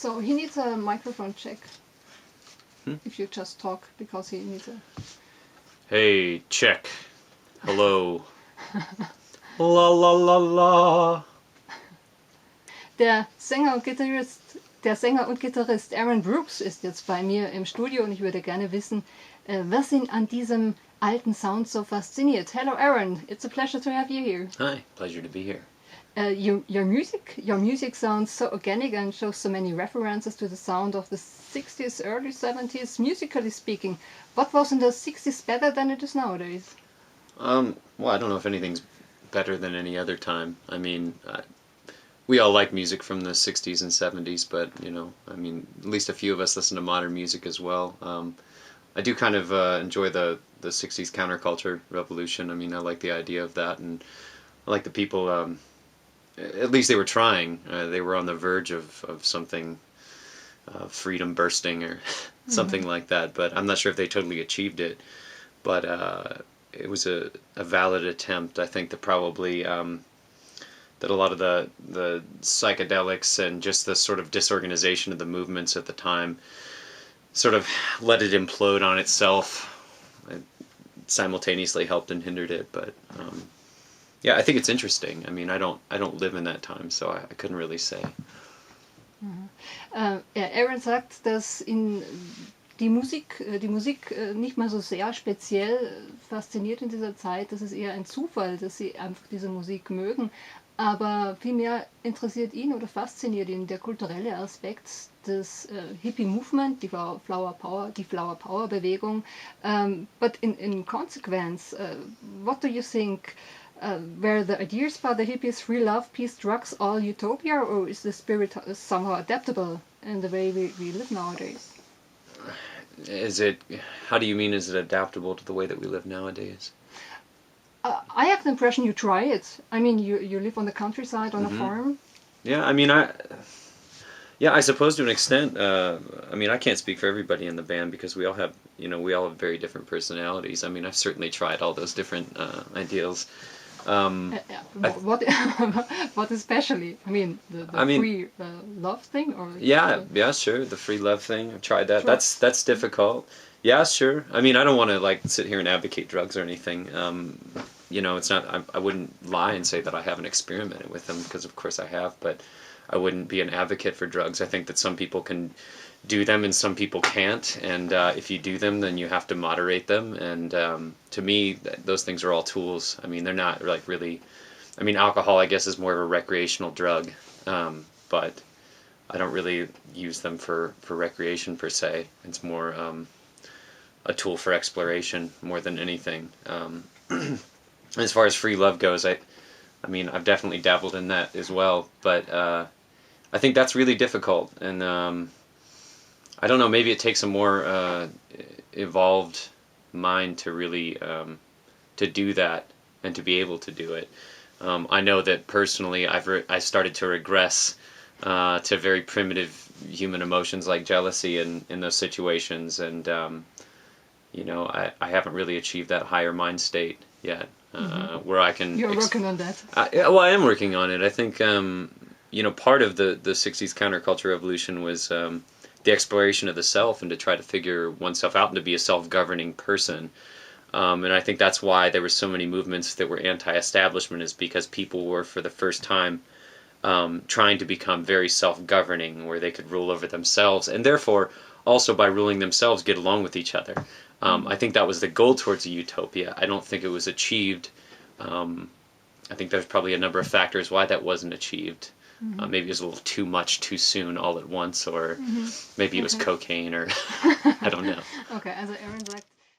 So he needs a microphone check. If you just talk, because he needs a... Hey, check. Hello. La la la la. Der Sänger und Gitarrist Aaron Brooks ist jetzt bei mir im Studio und ich würde gerne wissen, was ihn an diesem alten Sound so fasziniert. Hello Aaron, it's a pleasure to have you here. Hi, pleasure to be here. Your music sounds so organic and shows so many references to the sound of the 60s, early 70s, musically speaking. What was in the 60s better than it is nowadays? Well, I don't know if anything's better than any other time. I mean, we all like music from the 60s and 70s, but, at least a few of us listen to modern music as well. I do kind of enjoy the 60s counterculture revolution. I mean, I like the idea of that, and I like the people... at least they were trying. They were on the verge of something, freedom bursting or something like that. But I'm not sure if they totally achieved it. But it was a valid attempt. I think that probably that a lot of the psychedelics and just the sort of disorganization of the movements at the time sort of let it implode on itself. It simultaneously helped and hindered it, but... yeah, I think it's interesting. I mean, I don't live in that time, so I couldn't really say. Aaron sagt, dass ihn die Musik nicht mal so sehr speziell fasziniert in dieser Zeit. Das ist eher ein Zufall, dass sie einfach diese Musik mögen. Aber vielmehr interessiert ihn oder fasziniert ihn der kulturelle Aspekt des Hippie Movement, die Flower Power Bewegung. But in consequence, what do you think? Were the ideas by the hippies free love, peace, drugs, all utopia, or is the spirit somehow adaptable in the way we live nowadays? How do you mean, is it adaptable to the way that we live nowadays? I have the impression you try it. I mean, you live on the countryside, on a farm. Yeah, I mean, I suppose to an extent. I mean, I can't speak for everybody in the band because we all have very different personalities. I mean, I've certainly tried all those different ideals. What especially? I mean, the free love thing, or yeah, sure, the free love thing. I've tried that. Sure. That's difficult. Yeah, sure. I mean, I don't want to sit here and advocate drugs or anything. It's not. I wouldn't lie and say that I haven't experimented with them, because of course I have, but I wouldn't be an advocate for drugs. I think that some people can do them and some people can't, and if you do them, then you have to moderate them, and to me those things are all tools. I mean, they're not really, I mean, alcohol I guess is more of a recreational drug, but I don't really use them for recreation per se. It's more a tool for exploration more than anything. As far as free love goes, I mean, I've definitely dabbled in that as well, but I think that's really difficult, and I don't know, maybe it takes a more evolved mind to really to do that and to be able to do it. I know that personally I started to regress to very primitive human emotions like jealousy in those situations, and I haven't really achieved that higher mind state yet, where I can... You're working on that. I am working on it. I think part of the 60s counterculture revolution was the exploration of the self, and to try to figure oneself out and to be a self-governing person. And I think that's why there were so many movements that were anti-establishment, is because people were, for the first time, trying to become very self-governing, where they could rule over themselves, and therefore, also by ruling themselves, get along with each other. I think that was the goal towards a utopia. I don't think it was achieved. I think there's probably a number of factors why that wasn't achieved. Maybe it was a little too much too soon all at once, or maybe it was cocaine, or I don't know. Okay, also Aaron sagt,